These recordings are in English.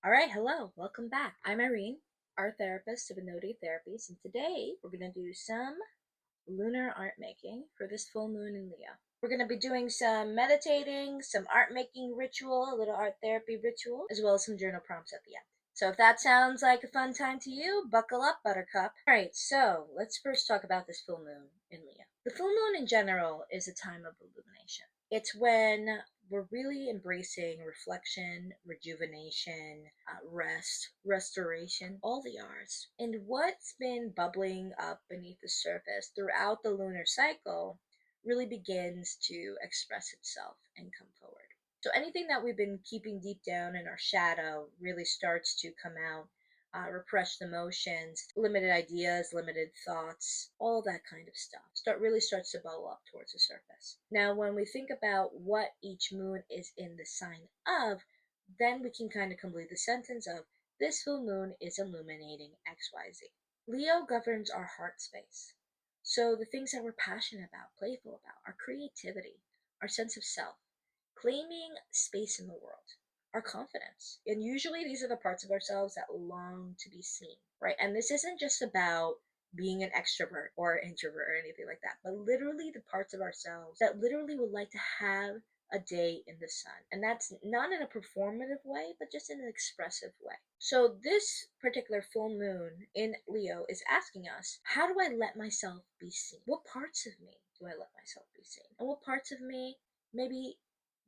Alright, hello, welcome back. I'm Irene, art therapist of Anodi Therapies, and today we're going to do some lunar art making for this full moon in Leo. We're going to be doing some meditating, some art making ritual, a little art therapy ritual, as well as some journal prompts at the end. So if that sounds like a fun time to you, buckle up, buttercup. Alright, so let's first talk about this full moon in Leo. The full moon in general is a time of illumination. It's when we're really embracing reflection, rejuvenation, rest, restoration, all the R's. And what's been bubbling up beneath the surface throughout the lunar cycle really begins to express itself and come forward. So anything that we've been keeping deep down in our shadow really starts to come out. Repressed emotions, limited ideas, limited thoughts, all that kind of stuff really starts to bubble up towards the surface. Now, when we think about what each moon is in the sign of, then we can kind of complete the sentence of this full moon is illuminating XYZ. Leo governs our heart space. So the things that we're passionate about, playful about, our creativity, our sense of self, claiming space in the world, our confidence. And usually these are the parts of ourselves that long to be seen, right? And this isn't just about being an extrovert or introvert or anything like that, but literally the parts of ourselves that literally would like to have a day in the sun. And that's not in a performative way, but just in an expressive way. So this particular full moon in Leo is asking us, how do I let myself be seen? What parts of me do I let myself be seen? And what parts of me maybe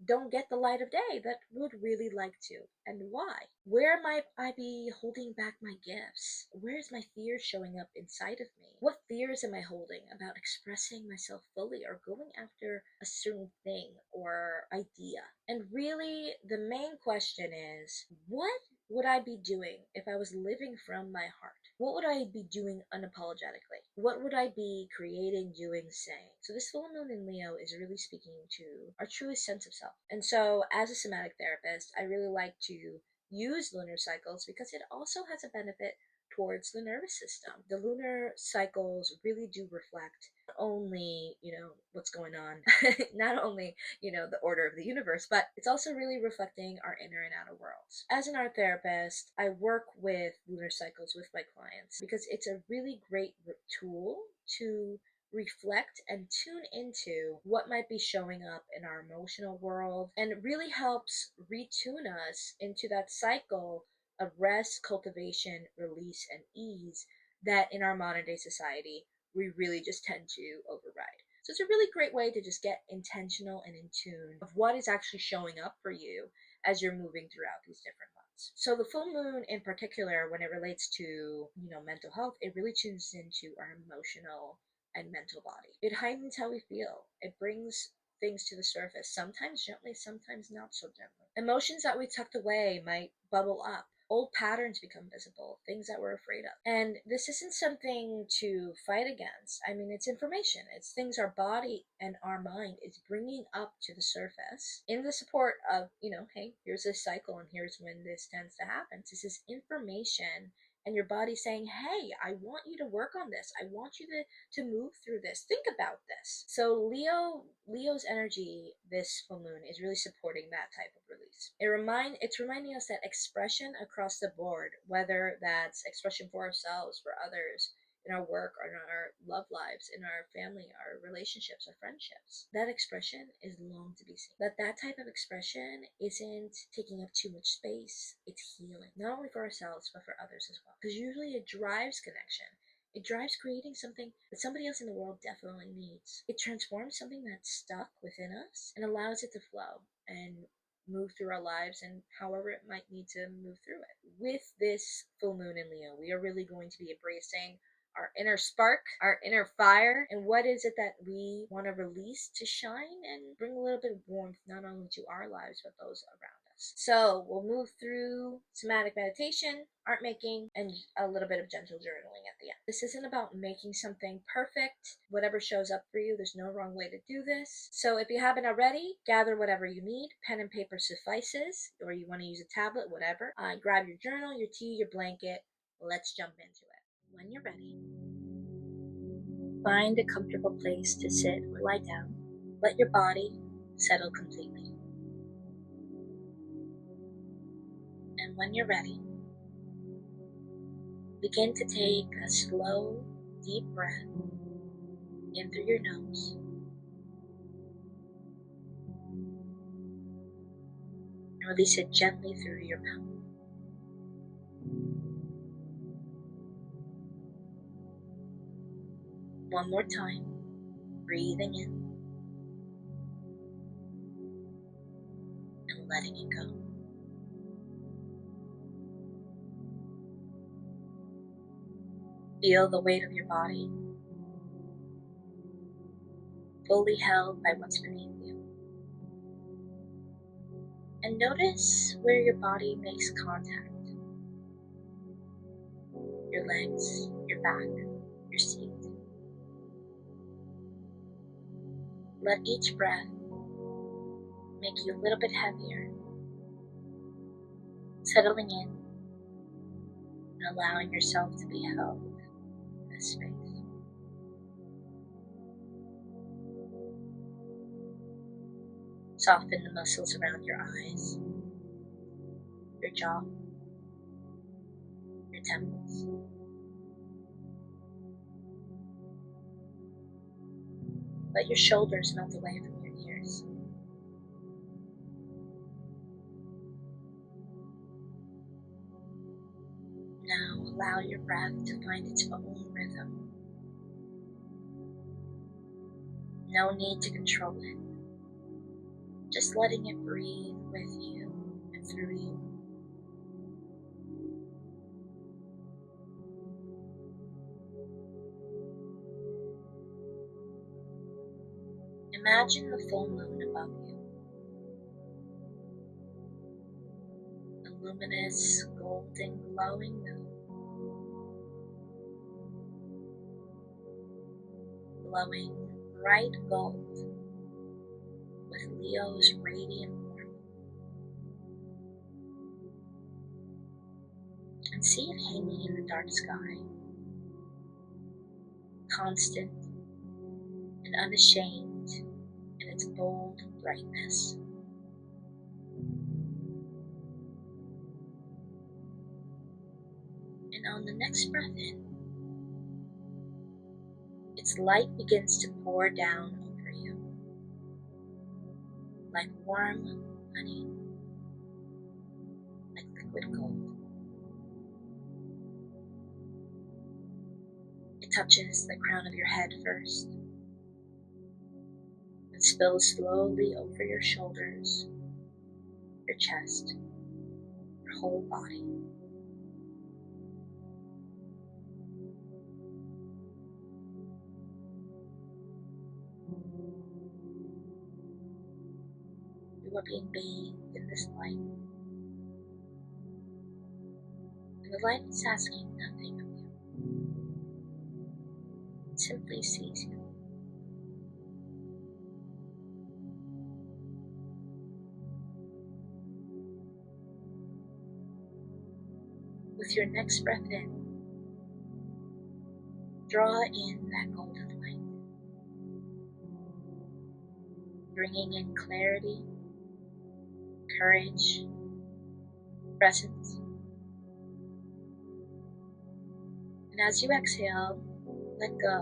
don't get the light of day but would really like to, and why? Where might I be holding back my gifts? Where is my fear showing up inside of me? What fears am I holding about expressing myself fully or going after a certain thing or idea? And really, the main question is, what would I be doing if I was living from my heart? What would I be doing unapologetically? What would I be creating, doing, saying? So this full moon in Leo is really speaking to our truest sense of self. And so as a somatic therapist, I really like to use lunar cycles because it also has a benefit towards the nervous system. The lunar cycles really do reflect not only, what's going on, not only, the order of the universe, but it's also really reflecting our inner and outer worlds. As an art therapist, I work with lunar cycles with my clients because it's a really great tool to reflect and tune into what might be showing up in our emotional world, and it really helps retune us into that cycle of rest, cultivation, release, and ease that in our modern day society we really just tend to override. So it's a really great way to just get intentional and in tune of what is actually showing up for you as you're moving throughout these different months. So the full moon in particular, when it relates to, mental health, it really tunes into our emotional and mental body. It heightens how we feel. It brings things to the surface, sometimes gently, sometimes not so gently. Emotions that we tucked away might bubble up. Old patterns become visible, things that we're afraid of. And this isn't something to fight against. I mean, it's information. It's things our body and our mind is bringing up to the surface in the support of, hey, here's this cycle and here's when this tends to happen. This is information and your body saying, hey, I want you to work on this. I want you to move through this. Think about this. So Leo's energy this full moon is really supporting that type of release. It's reminding us that expression across the board, whether that's expression for ourselves, for others, in our work, or in our love lives, in our family, our relationships, our friendships, that expression is long to be seen. That type of expression isn't taking up too much space. It's healing, not only for ourselves, but for others as well. Because usually it drives connection. It drives creating something that somebody else in the world definitely needs. It transforms something that's stuck within us and allows it to flow and move through our lives and however it might need to move through it. With this full moon in Leo, we are really going to be embracing our inner spark, our inner fire, and what is it that we want to release to shine and bring a little bit of warmth not only to our lives but those around us. So we'll move through somatic meditation, art making, and a little bit of gentle journaling at the end. This isn't about making something perfect. Whatever shows up for you, there's no wrong way to do this. So if you haven't already, gather whatever you need. Pen and paper suffices, or you want to use a tablet, whatever. Grab your journal, your tea, your blanket. Let's jump into it. When you're ready, find a comfortable place to sit or lie down. Let your body settle completely. And when you're ready, begin to take a slow, deep breath in through your nose and release it gently through your mouth. One more time, breathing in and letting it go. Feel the weight of your body fully held by what's beneath you. And notice where your body makes contact. Your legs, your back, your seat. Let each breath make you a little bit heavier, settling in and allowing yourself to be held in this space. Soften the muscles around your eyes, your jaw, your temples. Let your shoulders melt away from your ears. Now allow your breath to find its own rhythm. No need to control it. Just letting it breathe with you and through you. Imagine the full moon above you. A luminous, golden, glowing moon. Glowing bright gold with Leo's radiant warmth. And see it hanging in the dark sky, constant and unashamed in its bold brightness. And on the next breath in, its light begins to pour down over you, like warm honey, like liquid gold. It touches the crown of your head first, and spills slowly over your shoulders, your chest, your whole body. You are being bathed in this light, and the light is asking nothing of you. It simply sees you. With your next breath in, draw in that golden light, bringing in clarity, courage, presence. And as you exhale, let go.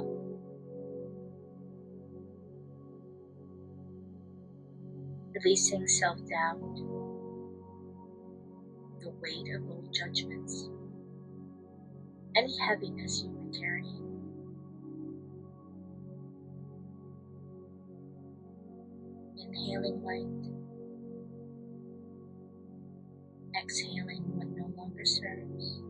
Releasing self-doubt, the weight of old judgments, any heaviness you've been carrying. Inhaling light, exhaling what no longer serves.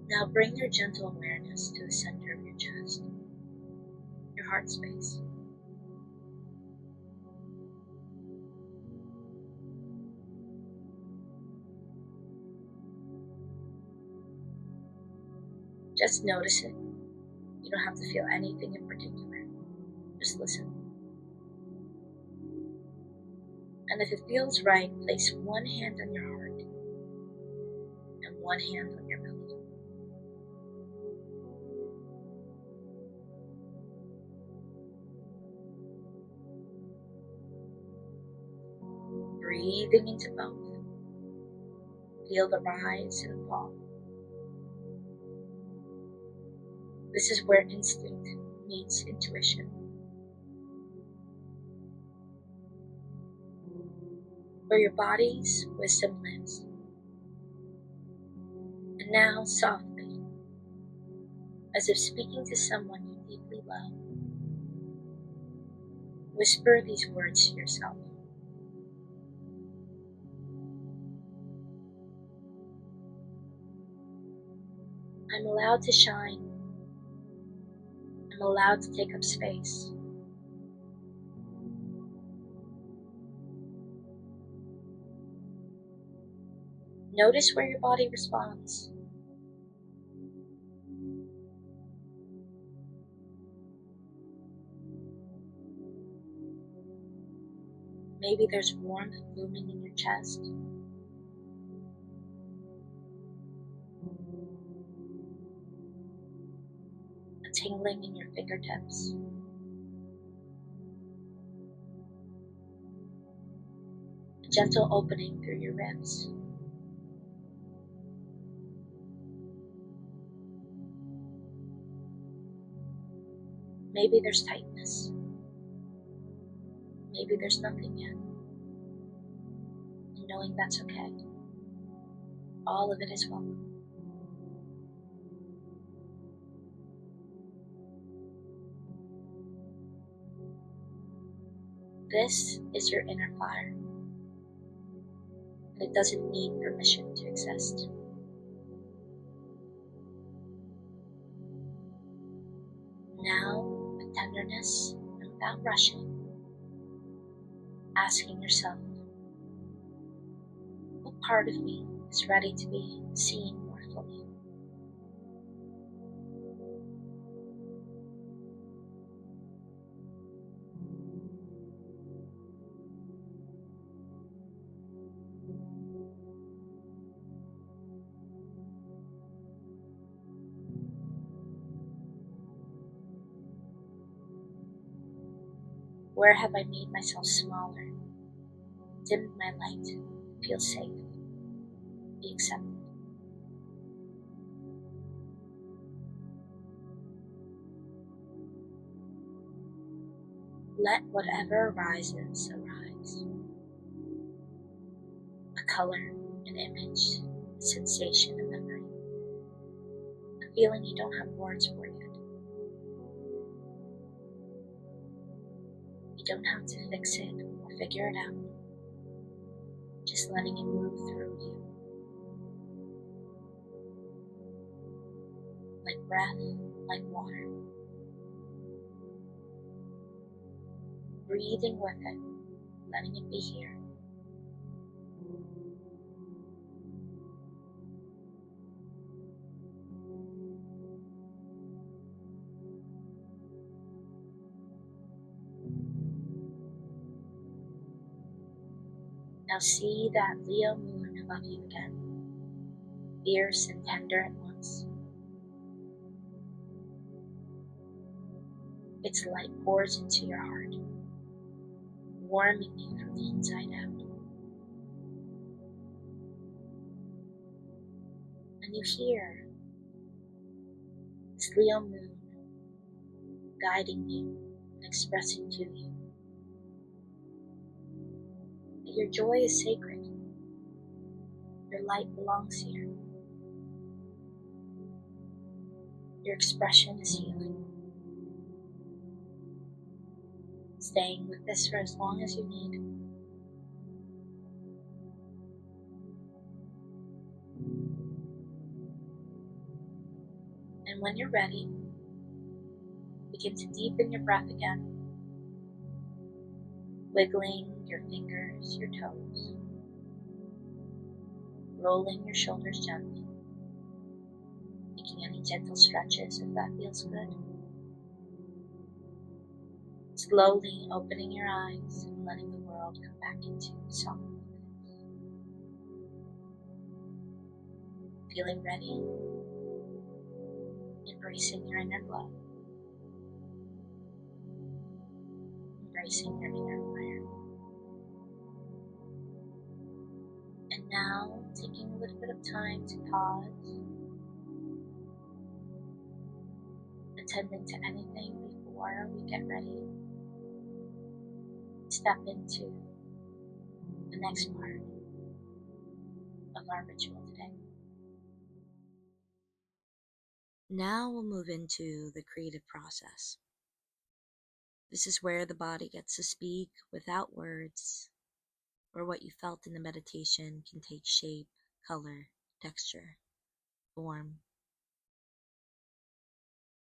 Now bring your gentle awareness to the center of your chest, your heart space. Just notice it. You don't have to feel anything in particular. Just listen. And if it feels right, place one hand on your heart and one hand on your belly. breathing into both. Feel the rise and fall. This is where instinct meets intuition. Where your body's wisdom lives. And now, softly, as if speaking to someone you deeply love, whisper these words to yourself. I'm allowed to shine. I'm allowed to take up space. Notice where your body responds. Maybe there's warmth blooming in your chest. A tingling in your fingertips. A gentle opening through your ribs. Maybe there's tightness. Maybe there's nothing yet. And knowing that's okay. All of it is welcome. This is your inner fire. And it doesn't need permission to exist. Now, with tenderness and without rushing, asking yourself, what part of me is ready to be seen more fully? Where have I made myself smaller, dimmed my light, feel safe, be accepted? Let whatever arises, arise. A color, an image, a sensation, a memory, a feeling you don't have words for yet. You don't have to fix it or figure it out. Just letting it move through you. Like breath, like water. Breathing with it, letting it be here. Now see that Leo moon above you again, fierce and tender at once. Its light pours into your heart, warming you from the inside out. And you hear this Leo moon guiding you and expressing to you that your joy is sacred, your light belongs here, your expression is healing. Staying with this for as long as you need. And when you're ready, begin to deepen your breath again, wiggling your fingers, your toes, rolling your shoulders gently, making any gentle stretches if that feels good. Slowly opening your eyes and letting the world come back into soft focus. Feeling ready, embracing your inner glow, embracing your inner fire. now, taking a little bit of time to pause, attending to anything before we get ready to step into the next part of our ritual today. Now we'll move into the creative process. This is where the body gets to speak without words, where what you felt in the meditation can take shape, color, texture, form.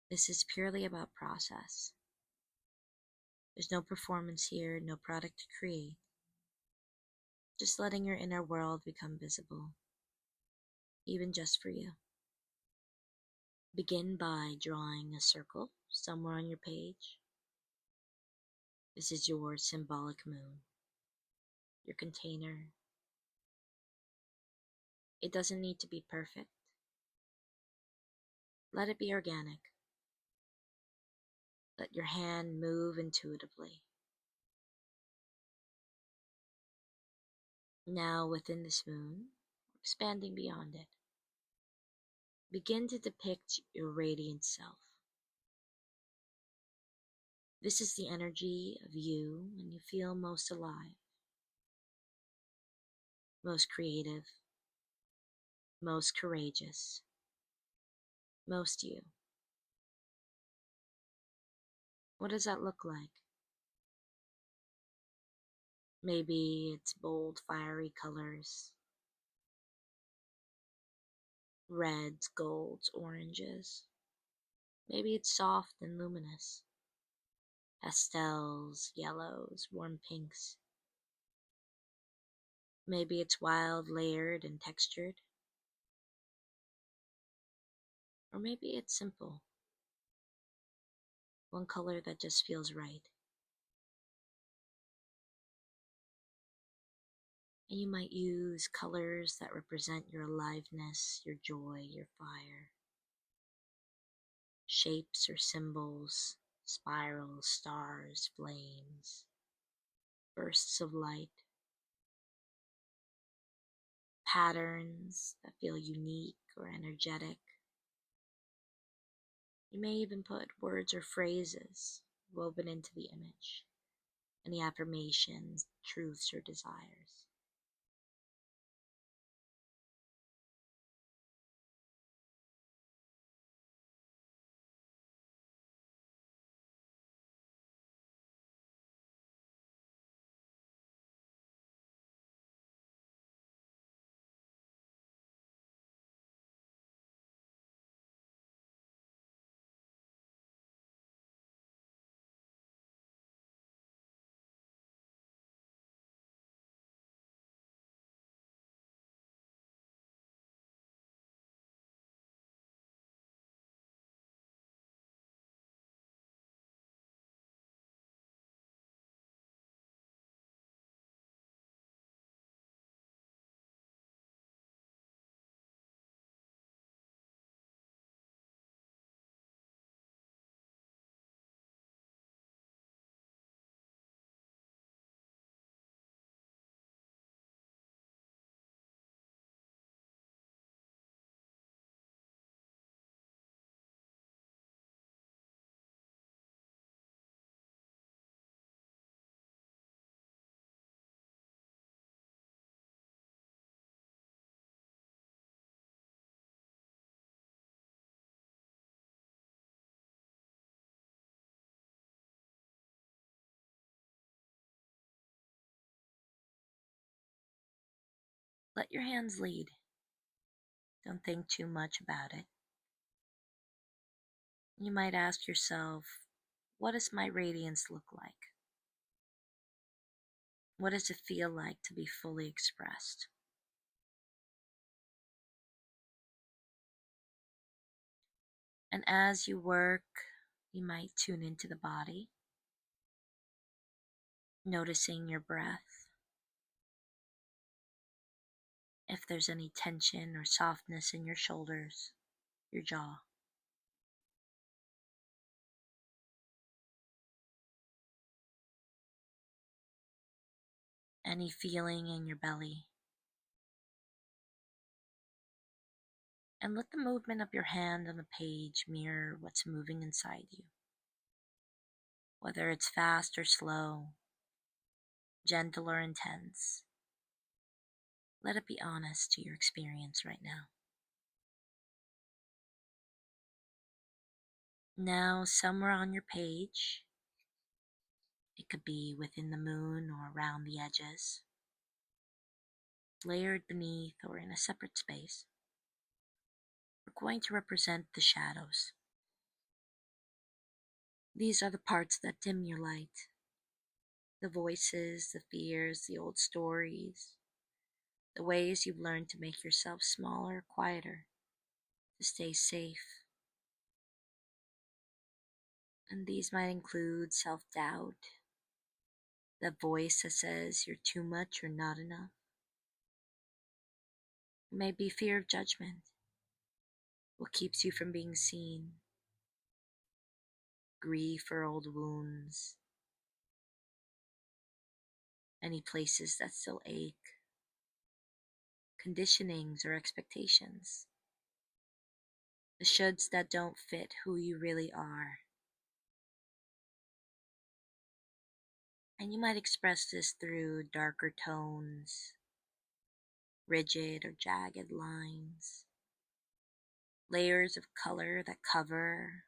This is purely about process. There's no performance here, no product to create. Just letting your inner world become visible, even just for you. Begin by drawing a circle somewhere on your page. This is your symbolic moon, your container. It doesn't need to be perfect. Let it be organic. Let your hand move intuitively. Now within this moon, expanding beyond it, begin to depict your radiant self. This is the energy of you when you feel most alive, most creative, most courageous, most you. What does that look like? Maybe it's bold, fiery colors, reds, golds, oranges. Maybe it's soft and luminous, pastels, yellows, warm pinks. Maybe it's wild, layered, and textured. Or maybe it's simple, one color that just feels right. And you might use colors that represent your aliveness, your joy, your fire. Shapes or symbols, spirals, stars, flames, bursts of light. Patterns that feel unique or energetic. You may even put words or phrases woven into the image, any affirmations, truths, or desires. Let your hands lead. Don't think too much about it. You might ask yourself, what does my radiance look like? What does it feel like to be fully expressed? And as you work, you might tune into the body, noticing your breath, if there's any tension or softness in your shoulders, your jaw. Any feeling in your belly. And let the movement of your hand on the page mirror what's moving inside you. Whether it's fast or slow, gentle or intense, let it be honest to your experience right now. Now, somewhere on your page, it could be within the moon or around the edges, layered beneath or in a separate space, we're going to represent the shadows. These are the parts that dim your light, the voices, the fears, the old stories, the ways you've learned to make yourself smaller, quieter, to stay safe. And these might include self-doubt, the voice that says you're too much or not enough. It may be fear of judgment, what keeps you from being seen, grief for old wounds, any places that still ache, conditionings or expectations, the shoulds that don't fit who you really are. And you might express this through darker tones, rigid or jagged lines, layers of color that cover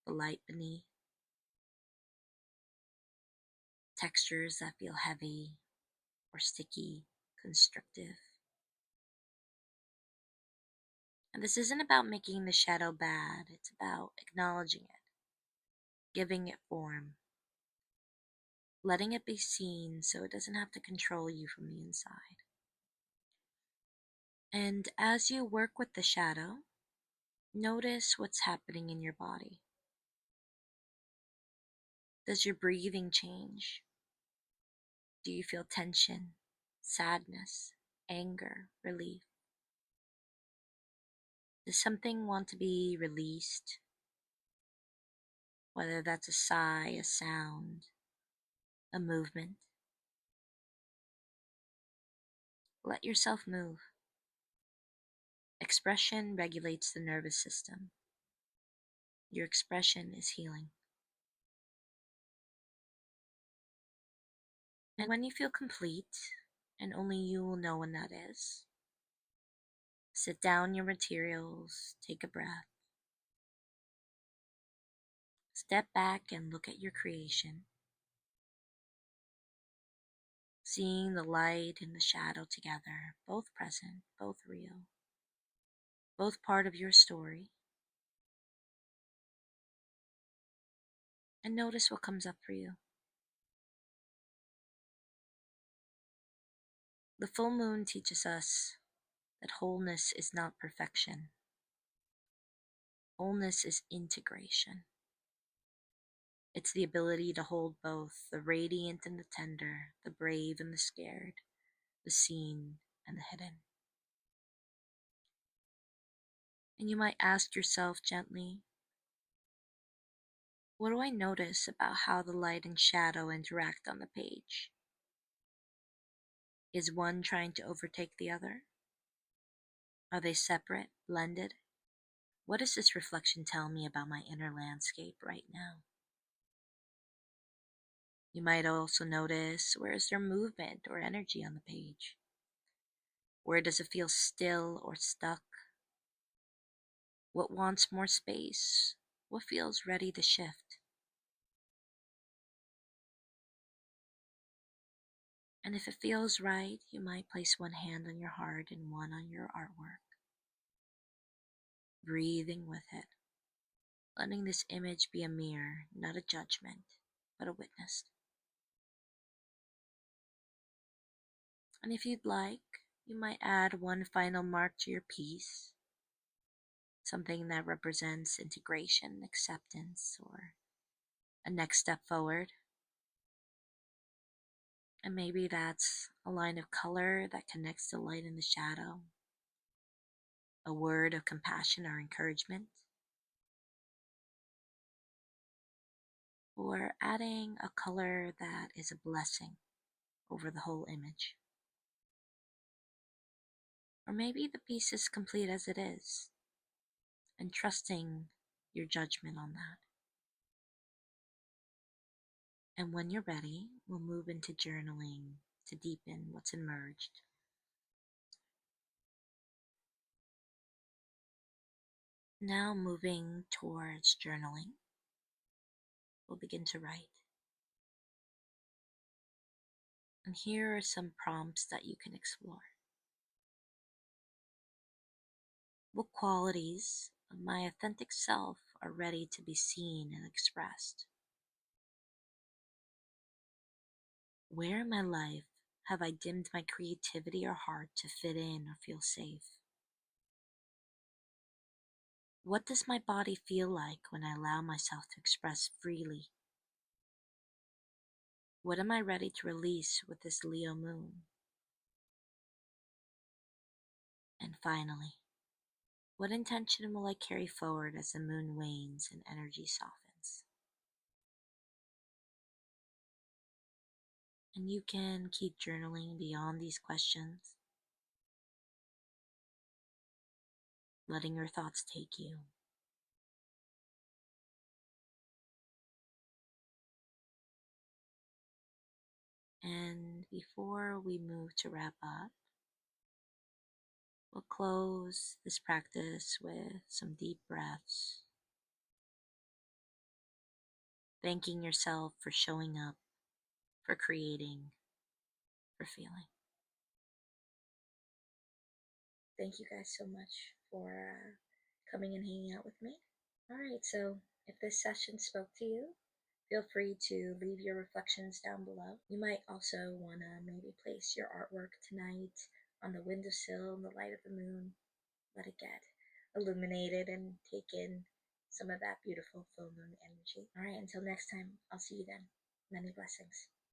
the light beneath, textures that feel heavy or sticky, constrictive. And this isn't about making the shadow bad, it's about acknowledging it, giving it form, letting it be seen so it doesn't have to control you from the inside. And as you work with the shadow, notice what's happening in your body. Does your breathing change? Do you feel tension, sadness, anger, relief? Does something want to be released? Whether that's a sigh, a sound, a movement. Let yourself move. Expression regulates the nervous system. Your expression is healing. And when you feel complete, and only you will know when that is, sit down your materials, take a breath, step back and look at your creation, seeing the light and the shadow together, both present, both real, both part of your story. And notice what comes up for you. The full moon teaches us that wholeness is not perfection. Wholeness is integration. It's the ability to hold both the radiant and the tender, the brave and the scared, the seen and the hidden. And you might ask yourself gently, what do I notice about how the light and shadow interact on the page? Is one trying to overtake the other? Are they separate, blended? What does this reflection tell me about my inner landscape right now? You might also notice, where is there movement or energy on the page? Where does it feel still or stuck? What wants more space? What feels ready to shift? And if it feels right, you might place one hand on your heart and one on your artwork, breathing with it, letting this image be a mirror, not a judgment, but a witness. And if you'd like, you might add one final mark to your piece, something that represents integration, acceptance, or a next step forward. And maybe that's a line of color that connects the light and the shadow, a word of compassion or encouragement, or adding a color that is a blessing over the whole image. Or maybe the piece is complete as it is, and trusting your judgment on that. And when you're ready, we'll move into journaling to deepen what's emerged. Now, moving towards journaling, we'll begin to write. And here are some prompts that you can explore. What qualities of my authentic self are ready to be seen and expressed? Where in my life have I dimmed my creativity or heart to fit in or feel safe? What does my body feel like when I allow myself to express freely? What am I ready to release with this Leo moon? And finally, what intention will I carry forward as the moon wanes and energy softens? And you can keep journaling beyond these questions, letting your thoughts take you. And before we move to wrap up, we'll close this practice with some deep breaths, thanking yourself for showing up, for creating, for feeling. Thank you guys so much for coming and hanging out with me. Alright, so if this session spoke to you, feel free to leave your reflections down below. You might also want to maybe place your artwork tonight on the windowsill in the light of the moon. Let it get illuminated and take in some of that beautiful full moon energy. Alright, until next time, I'll see you then. Many blessings.